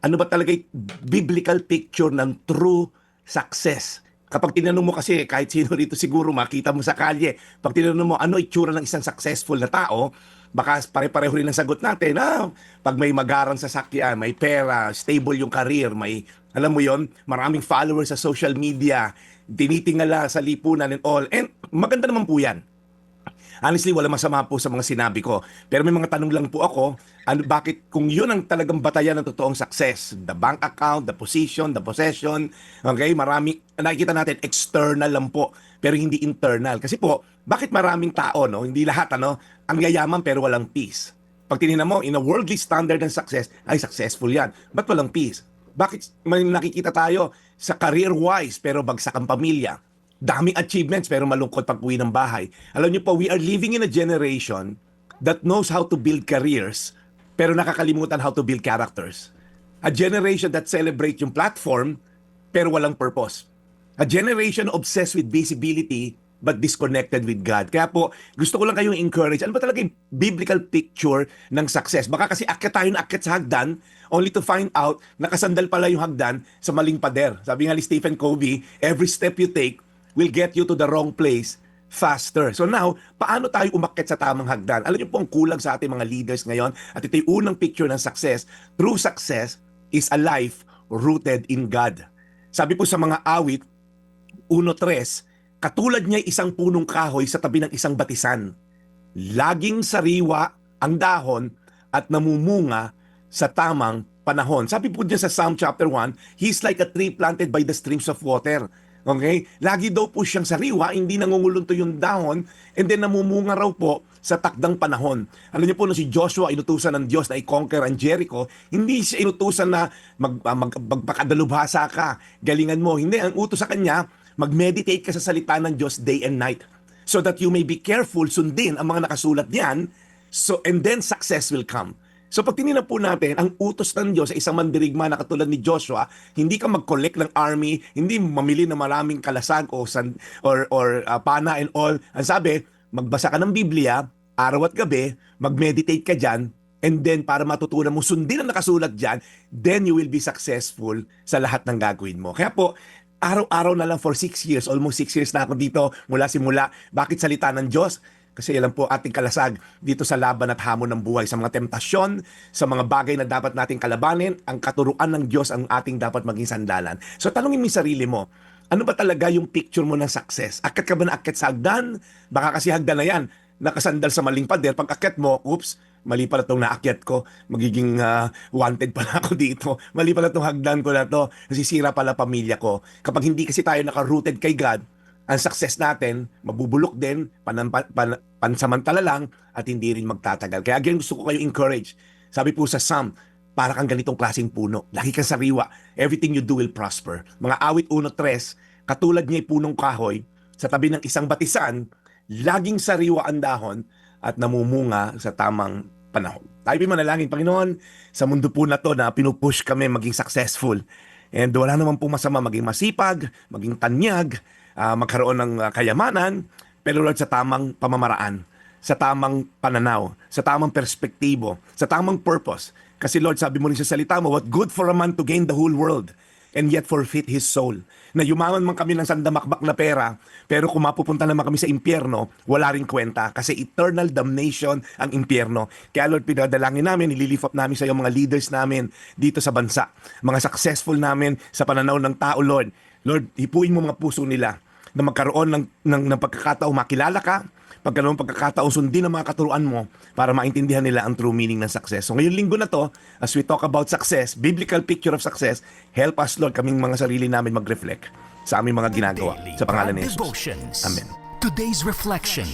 Ano ba talaga yung biblical picture ng true success? Kapag tinanong mo kasi, kahit sino rito siguro makita mo sa kalye, pag tinanong mo ano itsura ng isang successful na tao, baka pare-pareho rin ang sagot natin. Pag may magarang sasakyan, may pera, stable yung career, may, alam mo yon, maraming followers sa social media, tinitingala sa lipunan and all. And maganda naman po yan. Honestly, wala masama po sa mga sinabi ko. Pero may mga tanong lang po ako, bakit kung yun ang talagang batayan ng totoong success, the bank account, the position, the possession, okay, marami, nakikita natin, external lang po, pero hindi internal. Kasi po, bakit maraming tao, no, hindi lahat, ang yayaman pero walang peace? Pag tinignan mo, in a worldly standard ng success, ay successful yan. Ba't walang peace? Bakit may nakikita tayo sa career-wise pero bagsak ang pamilya? Daming achievements pero malungkot pag uwi ng bahay. Alam niyo po, we are living in a generation that knows how to build careers pero nakakalimutan how to build characters. A generation that celebrates yung platform pero walang purpose. A generation obsessed with visibility but disconnected with God. Kaya po, gusto ko lang kayong encourage. Ano ba talaga yung biblical picture ng success? Baka kasi akyat tayo na akyat sa hagdan only to find out nakasandal pala yung hagdan sa maling pader. Sabi nga ni Stephen Covey, every step you take will get you to the wrong place faster. So now, paano tayo umakyat sa tamang hagdan? Alam niyo po ang kulang sa ating mga leaders ngayon at ito yung unang picture ng success. True success is a life rooted in God. Sabi po sa mga awit, 1:3, katulad niya isang punong kahoy sa tabi ng isang batisan. Laging sariwa ang dahon at namumunga sa tamang panahon. Sabi po niya sa Psalm chapter 1, He's like a tree planted by the streams of water. Okay? Lagi daw po siyang sariwa, hindi nangungulunto yung dahon, and then namumunga raw po sa takdang panahon. Alam niyo po, nung si Joshua inutusan ng Diyos na i-conquer ang Jericho, hindi siya inutusan na magpakadalubhasa ka, galingan mo. Hindi, ang utos sa kanya, mag-meditate ka sa salita ng Diyos day and night so that you may be careful, sundin ang mga nakasulat diyan, so, and then success will come. So pag tinignan po natin, ang utos ng Diyos sa isang mandirigma na katulad ni Joshua, hindi ka mag-collect ng army, hindi mamili ng maraming kalasag or pana and all. Ang sabi, magbasa ka ng Biblia, araw at gabi, mag-meditate ka dyan, and then para matutunan mo sundin ang nakasulat dyan, then you will be successful sa lahat ng gagawin mo. Kaya po, araw-araw na lang for 6 years, almost 6 years na ako dito, mula simula. Bakit salita ng Diyos? Kasi alam po ating kalasag dito sa laban at hamon ng buhay, sa mga temptasyon, sa mga bagay na dapat nating kalabanin, ang katuruan ng Diyos ang ating dapat maging sandalan. So talungin mo yung sarili mo, ano ba talaga yung picture mo ng success? Akyat ka ba na akyat sa hagdan? Baka kasi hagdan na yan, nakasandal sa maling pader. Pag akyat mo, oops, mali pala itong naakyat ko, magiging wanted pala ako dito. Mali pala itong hagdan ko na to, nasisira pala pamilya ko. Kapag hindi kasi tayo naka-rooted kay God, ang success natin, mabubulok din, pansamantala lang, at hindi rin magtatagal. Kaya again, gusto ko kayo encourage. Sabi po sa Psalm, para kang ganitong klaseng puno. Lagi kang sariwa. Everything you do will prosper. Mga awit 1:3, katulad niya'y punong kahoy, sa tabi ng isang batisan, laging sariwa ang dahon, at namumunga sa tamang panahon. Tayo manalangin, Panginoon, sa mundo po na to na pinupush kami maging successful. And wala naman po masama maging masipag, maging tanyag, magkaroon ng kayamanan, pero Lord, sa tamang pamamaraan, sa tamang pananaw, sa tamang perspektibo, sa tamang purpose. Kasi Lord, sabi mo rin sa salita mo, what good for a man to gain the whole world and yet forfeit his soul. Na yumaman man kami ng sandamakbak na pera, pero kung mapupunta naman kami sa impyerno, wala rin kwenta kasi eternal damnation ang impyerno. Kaya Lord, pinadalangin namin, nililift up namin sa iyo mga leaders namin dito sa bansa, mga successful namin sa pananaw ng tao, Lord. Lord, hipuin mo mga puso nila na magkaroon ng pagkakataong makilala ka, pagkaroon ng pagkakataong sundin ang mga katuruan mo para maintindihan nila ang true meaning ng success. So ngayong linggo na to, as we talk about success, biblical picture of success, help us Lord, kaming mga sarili namin mag-reflect sa aming mga ginagawa. Sa pangalan ni Jesus. Amen. Today's Reflection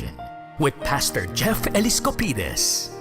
with Pastor Jeff Eliscopides.